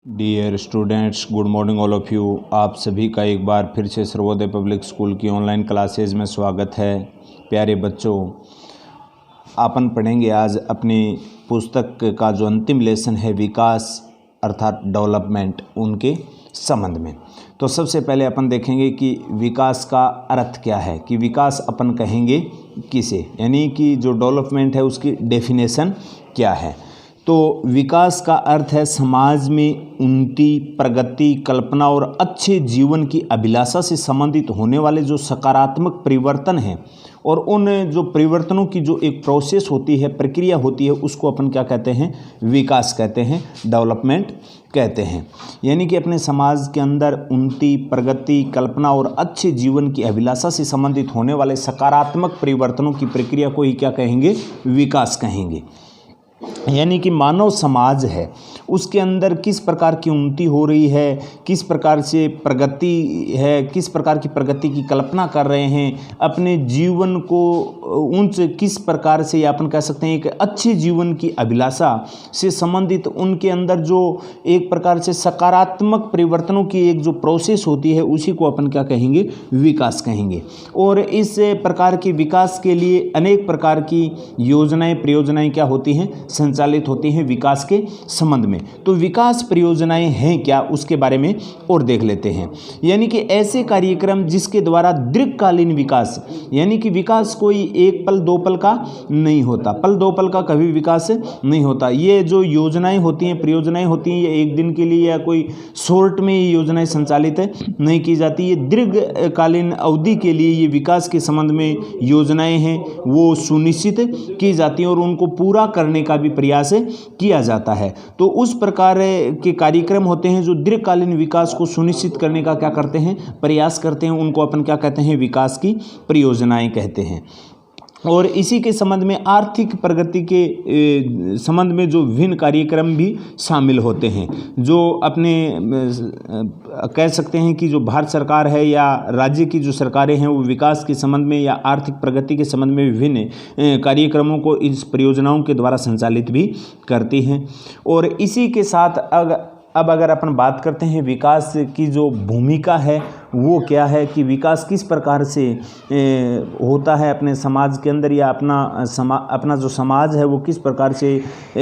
Dear students, good morning all of you. आप सभी का एक बार फिर से सर्वोदय पब्लिक स्कूल की ऑनलाइन क्लासेज में स्वागत है। प्यारे बच्चों, अपन पढ़ेंगे आज अपनी पुस्तक का जो अंतिम लेसन है विकास अर्थात डेवलपमेंट, उनके संबंध में। तो सबसे पहले अपन देखेंगे कि विकास का अर्थ क्या है, कि विकास अपन कहेंगे किसे, यानी कि जो डेवलपमेंट है उसकी डेफिनेशन क्या है। तो विकास का अर्थ है समाज में उन्नति, प्रगति, कल्पना और अच्छे जीवन की अभिलाषा से संबंधित होने वाले जो सकारात्मक परिवर्तन हैं, और उन जो परिवर्तनों की जो एक प्रोसेस होती है, प्रक्रिया होती है, उसको अपन क्या कहते हैं, विकास कहते हैं, डेवलपमेंट कहते हैं। यानी कि अपने समाज के अंदर उन्नति, प्रगति, कल्पना और अच्छे जीवन की अभिलाषा से संबंधित होने वाले सकारात्मक परिवर्तनों की प्रक्रिया को ही क्या कहेंगे, विकास कहेंगे। यानी कि मानव समाज है, उसके अंदर किस प्रकार की उन्नति हो रही है, किस प्रकार से प्रगति है, किस प्रकार की प्रगति की कल्पना कर रहे हैं, अपने जीवन को उनसे किस प्रकार से, या अपन कह सकते हैं एक अच्छे जीवन की अभिलाषा से संबंधित उनके अंदर जो एक प्रकार से सकारात्मक परिवर्तनों की एक जो प्रोसेस होती है, उसी को अपन क्या कहेंगे, विकास कहेंगे। और इस प्रकार के विकास के लिए अनेक प्रकार की योजनाएं, परियोजनाएं क्या होती हैं, संचालित होती हैं विकास के संबंध में। तो विकास परियोजनाएं हैं क्या, उसके बारे में और देख लेते हैं। यानी कि ऐसे कार्यक्रम जिसके द्वारा दीर्घकालीन विकास, यानी कि विकास कोई एक पल दो पल का नहीं होता, पल दो पल का कभी विकास नहीं होता। ये जो योजनाएं होती हैं, परियोजनाएं होती हैं, ये एक दिन के लिए या कोई शॉर्ट में ये योजनाएं संचालित नहीं की जाती। ये दीर्घकालीन अवधि के लिए ये विकास के संबंध में योजनाएं हैं वो सुनिश्चित की जाती हैं और उनको पूरा करने का भी प्रयास किया जाता है। तो उस प्रकार के कार्यक्रम होते हैं जो दीर्घकालीन विकास को सुनिश्चित करने का क्या करते हैं, प्रयास करते हैं, उनको अपन क्या कहते हैं, विकास की परियोजनाएं कहते हैं। और इसी के संबंध में आर्थिक प्रगति के संबंध में जो विभिन्न कार्यक्रम भी शामिल होते हैं, जो अपने कह सकते हैं कि जो भारत सरकार है या राज्य की जो सरकारें हैं, वो विकास के संबंध में या आर्थिक प्रगति के संबंध में विभिन्न कार्यक्रमों को इस परियोजनाओं के द्वारा संचालित भी करती हैं। और इसी के साथ अब अगर अपन बात करते हैं विकास की जो भूमिका है वो क्या है, कि विकास किस प्रकार से होता है अपने समाज के अंदर, या अपना जो समाज है वो किस प्रकार से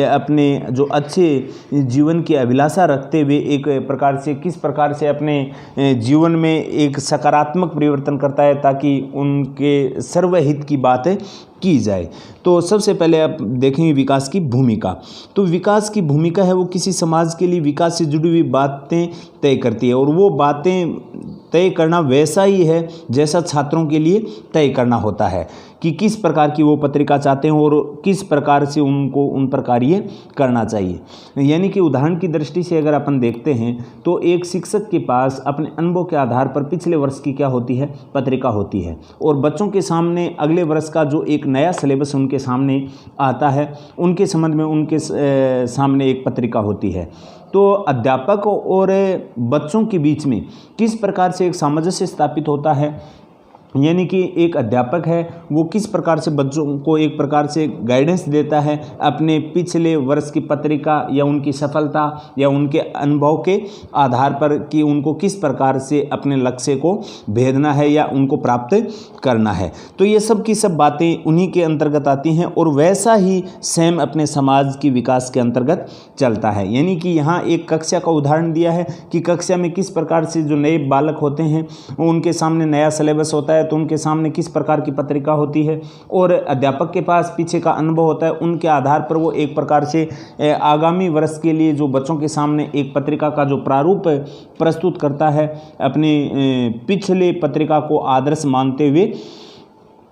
अपने जो अच्छे जीवन की अभिलाषा रखते हुए एक प्रकार से किस प्रकार से अपने जीवन में एक सकारात्मक परिवर्तन करता है ताकि उनके सर्वहित की बात की जाए। तो सबसे पहले आप देखेंगे विकास की भूमिका। तो विकास की भूमिका है वो किसी समाज के लिए विकास से जुड़ी हुई बातें तय करती है, और वो बातें तय करना वैसा ही है जैसा छात्रों के लिए तय करना होता है, कि किस प्रकार की वो पत्रिका चाहते हैं और किस प्रकार से उनको उन पर कार्य करना चाहिए। यानी कि उदाहरण की दृष्टि से अगर अपन देखते हैं तो एक शिक्षक के पास अपने अनुभव के आधार पर पिछले वर्ष की क्या होती है, पत्रिका होती है, और बच्चों के सामने अगले वर्ष का जो एक नया सिलेबस उनके सामने आता है, उनके संबंध में उनके सामने एक पत्रिका होती है। तो अध्यापक और बच्चों के बीच में किस प्रकार से एक सामंजस्य स्थापित होता है, यानी कि एक अध्यापक है वो किस प्रकार से बच्चों को एक प्रकार से गाइडेंस देता है अपने पिछले वर्ष की पत्रिका या उनकी सफलता या उनके अनुभव के आधार पर, कि उनको किस प्रकार से अपने लक्ष्य को भेदना है या उनको प्राप्त करना है। तो ये सब की सब बातें उन्हीं के अंतर्गत आती हैं, और वैसा ही सेम अपने समाज की विकास के अंतर्गत चलता है। यानी कि यहाँ एक कक्षा का उदाहरण दिया है कि कक्षा में किस प्रकार से जो नए बालक होते हैं उनके सामने नया सिलेबस होता है, तो उनके सामने किस प्रकार की पत्रिका होती है, और अध्यापक के पास पीछे का अनुभव होता है, उनके आधार पर वो एक प्रकार से आगामी वर्ष के लिए जो बच्चों के सामने एक पत्रिका का जो प्रारूप प्रस्तुत करता है, अपने पिछले पत्रिका को आदर्श मानते हुए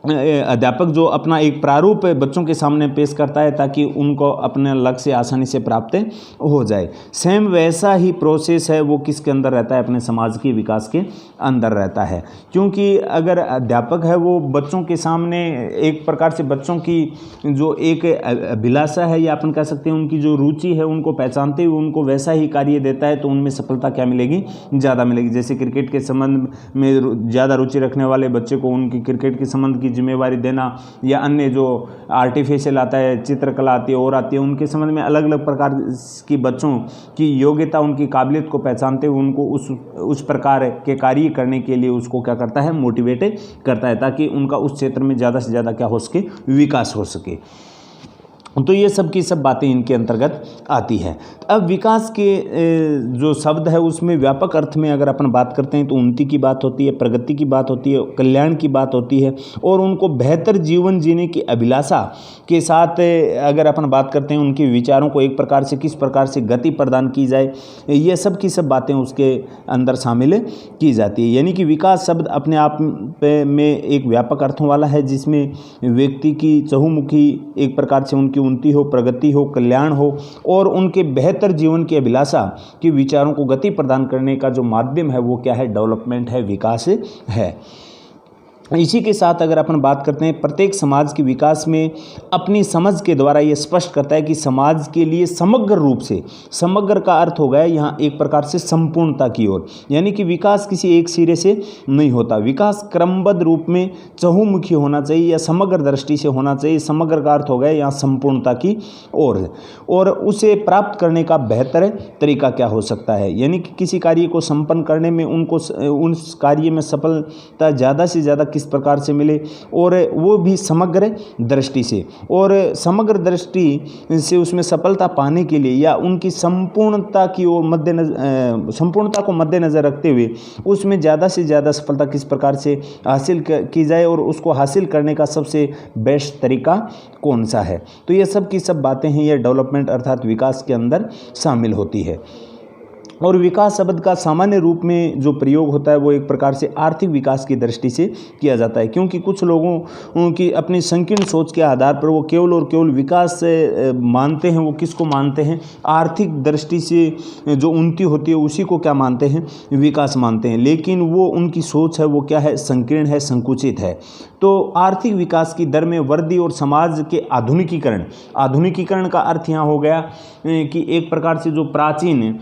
अध्यापक जो अपना एक प्रारूप बच्चों के सामने पेश करता है ताकि उनको अपने लक्ष्य आसानी से प्राप्त हो जाए। सेम वैसा ही प्रोसेस है वो किसके अंदर रहता है, अपने समाज के विकास के अंदर रहता है। क्योंकि अगर अध्यापक है वो बच्चों के सामने एक प्रकार से बच्चों की जो एक अभिलाषा है या अपन कह सकते हैं उनकी जो रुचि है उनको पहचानते हुए उनको वैसा ही कार्य देता है, तो उनमें सफलता क्या मिलेगी, ज़्यादा मिलेगी। जैसे क्रिकेट के संबंध में ज़्यादा रुचि रखने वाले बच्चे को उनकी क्रिकेट के संबंध की जिम्मेवारी देना, या अन्य जो आर्टिफिशियल आता है, चित्रकला आती है और आती है, उनके संबंध में अलग अलग प्रकार की बच्चों की योग्यता, उनकी काबिलियत को पहचानते हुए उनको उस प्रकार के कार्य करने के लिए उसको क्या करता है, मोटिवेट करता है, ताकि उनका उस क्षेत्र में ज़्यादा से ज़्यादा क्या हो सके, विकास हो सके। तो ये सब की सब बातें इनके अंतर्गत आती है। अब विकास के जो शब्द है उसमें व्यापक अर्थ में अगर अपन बात करते हैं तो उन्नति की बात होती है, प्रगति की बात होती है, कल्याण की बात होती है, और उनको बेहतर जीवन जीने की अभिलाषा के साथ अगर अपन बात करते हैं, उनके विचारों को एक प्रकार से किस प्रकार से गति प्रदान की जाए, ये सब की सब बातें उसके अंदर शामिल की जाती है। यानी कि विकास शब्द अपने आप में एक व्यापक अर्थों वाला है, जिसमें व्यक्ति की चहुमुखी एक प्रकार से उनकी उन्नति हो, प्रगति हो, कल्याण हो, और उनके बेहतर जीवन की अभिलाषा के विचारों को गति प्रदान करने का जो माध्यम है वो क्या है, डेवलपमेंट है, विकास है। इसी के साथ अगर अपन बात करते हैं, प्रत्येक समाज के विकास में अपनी समझ के द्वारा ये स्पष्ट करता है कि समाज के लिए समग्र रूप से, समग्र का अर्थ हो गया यहाँ एक प्रकार से संपूर्णता की ओर, यानी कि विकास किसी एक सिरे से नहीं होता, विकास क्रमबद्ध रूप में चहुमुखी होना चाहिए या समग्र दृष्टि से होना चाहिए। समग्र का अर्थ हो गया यहाँ संपूर्णता की ओर, और उसे प्राप्त करने का बेहतर तरीका क्या हो सकता है, यानी कि किसी कार्य को संपन्न करने में उनको उस कार्य में सफलता ज़्यादा से ज़्यादा किस प्रकार से मिले, और वो भी समग्र दृष्टि से, और समग्र दृष्टि से उसमें सफलता पाने के लिए या उनकी संपूर्णता की ओर संपूर्णता को मद्देनजर रखते हुए उसमें ज़्यादा से ज़्यादा सफलता किस प्रकार से हासिल की जाए, और उसको हासिल करने का सबसे बेस्ट तरीका कौन सा है। तो ये सब की सब बातें हैं, ये डेवलपमेंट अर्थात विकास के अंदर शामिल होती है। और विकास शब्द का सामान्य रूप में जो प्रयोग होता है वो एक प्रकार से आर्थिक विकास की दृष्टि से किया जाता है, क्योंकि कुछ लोगों की अपनी संकीर्ण सोच के आधार पर वो केवल और केवल विकास से मानते हैं। वो किसको मानते हैं, आर्थिक दृष्टि से जो उन्नति होती है उसी को क्या मानते हैं, विकास मानते हैं, लेकिन वो उनकी सोच है वो क्या है, संकीर्ण है, संकुचित है। तो आर्थिक विकास की दर में वृद्धि और समाज के आधुनिकीकरण का अर्थ यहाँ हो गया कि एक प्रकार से जो प्राचीन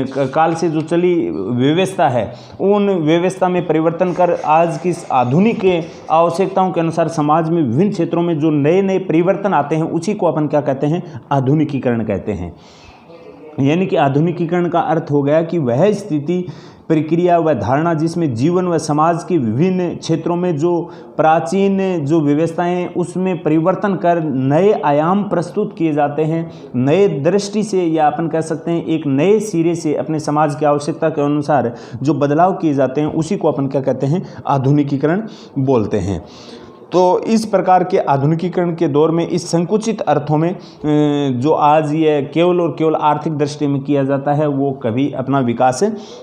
काल से जो चली व्यवस्था है उन व्यवस्था में परिवर्तन कर आज की आधुनिक आवश्यकताओं के अनुसार समाज में विभिन्न क्षेत्रों में जो नए नए परिवर्तन आते हैं उसी को अपन क्या कहते हैं, आधुनिकीकरण कहते हैं। यानी कि आधुनिकीकरण का अर्थ हो गया कि वह स्थिति, प्रक्रिया व धारणा जिसमें जीवन व समाज के विभिन्न क्षेत्रों में जो प्राचीन जो व्यवस्थाएं उसमें परिवर्तन कर नए आयाम प्रस्तुत किए जाते हैं, नए दृष्टि से या अपन कह सकते हैं एक नए सिरे से अपने समाज की आवश्यकता के अनुसार जो बदलाव किए जाते हैं उसी को अपन क्या कहते हैं, आधुनिकीकरण बोलते हैं। तो इस प्रकार के आधुनिकीकरण के दौर में इस संकुचित अर्थों में जो आज ये केवल और केवल आर्थिक दृष्टि में किया जाता है वो कभी अपना विकास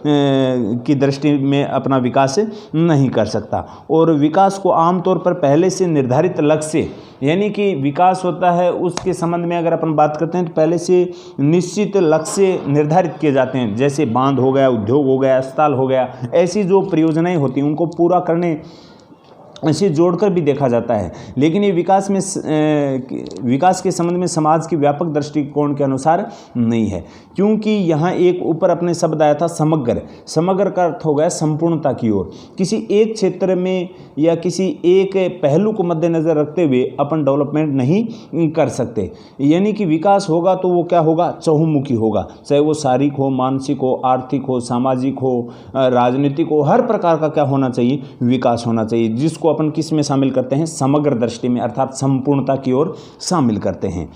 की दृष्टि में अपना विकास नहीं कर सकता। और विकास को आमतौर पर पहले से निर्धारित लक्ष्य, यानी कि विकास होता है उसके संबंध में अगर अपन बात करते हैं तो पहले से निश्चित लक्ष्य निर्धारित किए जाते हैं, जैसे बांध हो गया, उद्योग हो गया, अस्पताल हो गया, ऐसी जो परियोजनाएं होती हैं उनको पूरा करने इसे जोड़कर भी देखा जाता है। लेकिन ये विकास के संबंध में समाज की व्यापक दृष्टिकोण के अनुसार नहीं है, क्योंकि यहाँ एक ऊपर अपने शब्द आया था समग्र का अर्थ हो गया संपूर्णता की ओर। किसी एक क्षेत्र में या किसी एक पहलू को मद्देनजर रखते हुए अपन डेवलपमेंट नहीं कर सकते। यानी कि विकास होगा तो वो क्या होगा, चहुमुखी होगा, चाहे वो शारीरिक हो, मानसिक हो, आर्थिक हो, सामाजिक हो, राजनीतिक हो, हर प्रकार का क्या होना चाहिए, विकास होना चाहिए, जिसको अपन किस में शामिल करते हैं, समग्र दृष्टि में अर्थात संपूर्णता की ओर शामिल करते हैं।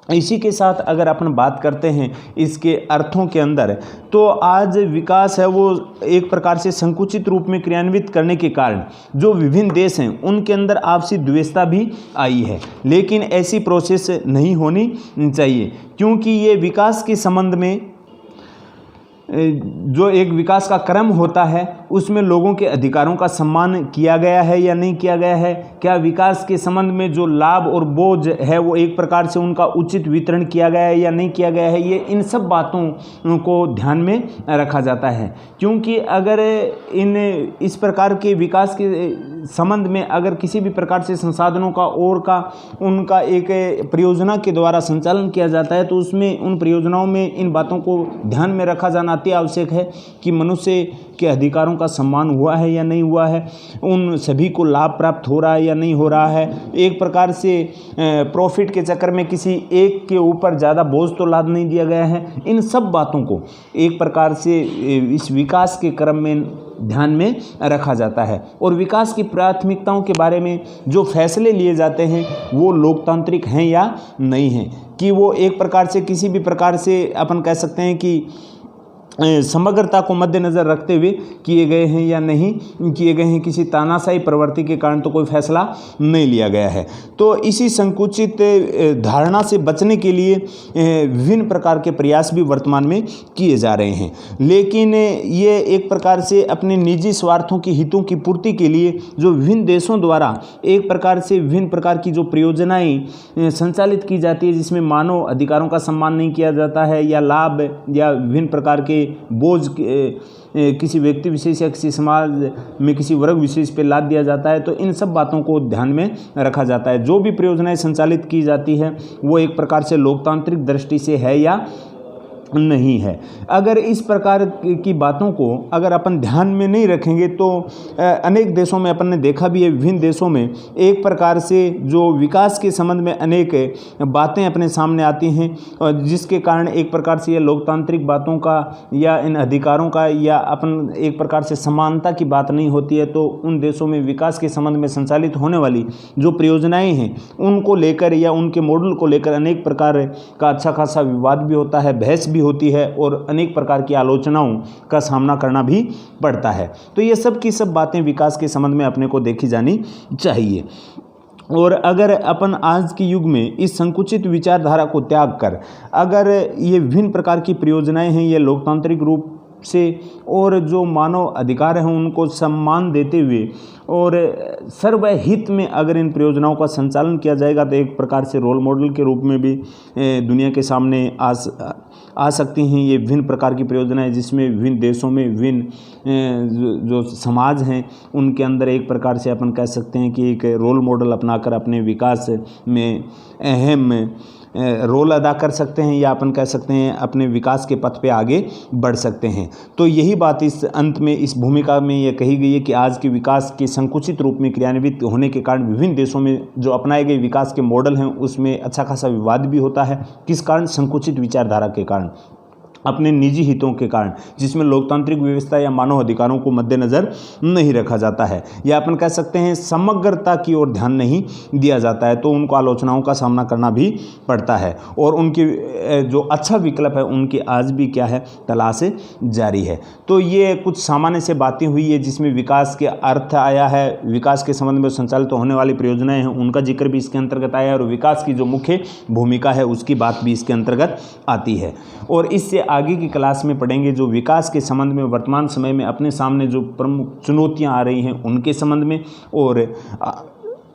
इसी के साथ अगर अपन बात करते हैं इसके अर्थों के अंदर, तो आज विकास है वो एक प्रकार से संकुचित रूप में क्रियान्वित करने के कारण जो विभिन्न देश हैं उनके अंदर आपसी द्वेषता भी आई है। लेकिन ऐसी प्रोसेस नहीं होनी चाहिए, क्योंकि ये विकास के संबंध में जो एक विकास का क्रम होता है उसमें लोगों के अधिकारों का सम्मान किया गया है या नहीं किया गया है, क्या विकास के संबंध में जो लाभ और बोझ है वो एक प्रकार से उनका उचित वितरण किया गया है या नहीं किया गया है, ये इन सब बातों को ध्यान में रखा जाता है। क्योंकि अगर इस प्रकार के विकास के संबंध में अगर किसी भी प्रकार से संसाधनों का उनका एक परियोजना के द्वारा संचालन किया जाता है तो उसमें उन परियोजनाओं में इन बातों को ध्यान में रखा जाना अति आवश्यक है कि मनुष्य के अधिकारों का सम्मान हुआ है या नहीं हुआ है, उन सभी को लाभ प्राप्त हो रहा है या नहीं हो रहा है। एक प्रकार से प्रॉफिट के चक्कर में किसी एक के ऊपर ज़्यादा बोझ तो लाद नहीं दिया गया है। इन सब बातों को एक प्रकार से इस विकास के क्रम में ध्यान में रखा जाता है और विकास की प्राथमिकताओं के बारे में जो फैसले लिए जाते हैं वो लोकतांत्रिक हैं या नहीं हैं, कि वो एक प्रकार से किसी भी प्रकार से अपन कह सकते हैं कि समग्रता को मद्देनज़र रखते हुए किए गए हैं या नहीं किए गए हैं, किसी तानाशाही प्रवृत्ति के कारण तो कोई फैसला नहीं लिया गया है। तो इसी संकुचित धारणा से बचने के लिए विभिन्न प्रकार के प्रयास भी वर्तमान में किए जा रहे हैं, लेकिन ये एक प्रकार से अपने निजी स्वार्थों की हितों की पूर्ति के लिए जो विभिन्न देशों द्वारा एक प्रकार से विभिन्न प्रकार की जो परियोजनाएं संचालित की जाती है, जिसमें मानव अधिकारों का सम्मान नहीं किया जाता है या लाभ या विभिन्न प्रकार के बोझ किसी व्यक्ति विशेष या किसी समाज में किसी वर्ग विशेष पे लाद दिया जाता है, तो इन सब बातों को ध्यान में रखा जाता है। जो भी परियोजनाएं संचालित की जाती है वो एक प्रकार से लोकतांत्रिक दृष्टि से है या नहीं है। अगर इस प्रकार की बातों को अगर अपन ध्यान में नहीं रखेंगे तो अनेक देशों में अपन ने देखा भी है, विभिन्न देशों में एक प्रकार से जो विकास के संबंध में अनेक बातें अपने सामने आती हैं और जिसके कारण एक प्रकार से ये लोकतांत्रिक बातों का या इन अधिकारों का या अपन एक प्रकार से समानता की बात नहीं होती है, तो उन देशों में विकास के संबंध में संचालित होने वाली जो परियोजनाएं हैं उनको लेकर या उनके मॉडल को लेकर अनेक प्रकार का अच्छा खासा विवाद भी होता है, बहस भी होती है और अनेक प्रकार की आलोचनाओं का सामना करना भी पड़ता है। तो ये सब की सब बातें विकास के संबंध में अपने को देखी जानी चाहिए। और अगर अपन आज के युग में इस संकुचित विचारधारा को त्याग कर अगर ये विभिन्न प्रकार की परियोजनाएं हैं ये लोकतांत्रिक रूप से और जो मानव अधिकार हैं उनको सम्मान देते हुए और सर्वहित में अगर इन परियोजनाओं का संचालन किया जाएगा तो एक प्रकार से रोल मॉडल के रूप में भी दुनिया के सामने आ सकती हैं ये विभिन्न प्रकार की परियोजनाएं, जिसमें विभिन्न देशों में विभिन्न जो समाज हैं उनके अंदर एक प्रकार से अपन कह सकते हैं कि एक रोल मॉडल अपनाकर अपने विकास में अहम रोल अदा कर सकते हैं या अपन कह सकते हैं अपने विकास के पथ पे आगे बढ़ सकते हैं। तो यही बात इस अंत में इस भूमिका में यह कही गई है कि आज के विकास के संकुचित रूप में क्रियान्वित होने के कारण विभिन्न देशों में जो अपनाए गए विकास के मॉडल हैं उसमें अच्छा खासा विवाद भी होता है। किस कारण? संकुचित विचारधारा के कारण, अपने निजी हितों के कारण, जिसमें लोकतांत्रिक व्यवस्था या मानव अधिकारों को मद्देनज़र नहीं रखा जाता है या अपन कह सकते हैं समग्रता की ओर ध्यान नहीं दिया जाता है, तो उनको आलोचनाओं का सामना करना भी पड़ता है और उनकी जो अच्छा विकल्प है उनकी आज भी क्या है, तलाश जारी है। तो ये कुछ सामान्य से बातें हुई है जिसमें विकास के अर्थ आया है, विकास के संबंध में संचालित होने वाली परियोजनाएं हैं उनका जिक्र भी इसके अंतर्गत आया है और विकास की जो मुख्य भूमिका है उसकी बात भी इसके अंतर्गत आती है। और इससे आगे की क्लास में पढ़ेंगे जो विकास के संबंध में वर्तमान समय में अपने सामने जो प्रमुख चुनौतियां आ रही हैं उनके संबंध में, और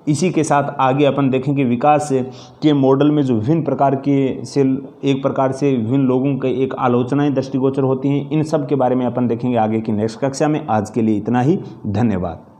इसी के साथ आगे अपन देखेंगे विकास के मॉडल में जो विभिन्न प्रकार के से एक प्रकार से विभिन्न लोगों के एक आलोचनाएं दृष्टिगोचर होती हैं, इन सब के बारे में अपन देखेंगे आगे की नेक्स्ट कक्षा में। आज के लिए इतना ही, धन्यवाद।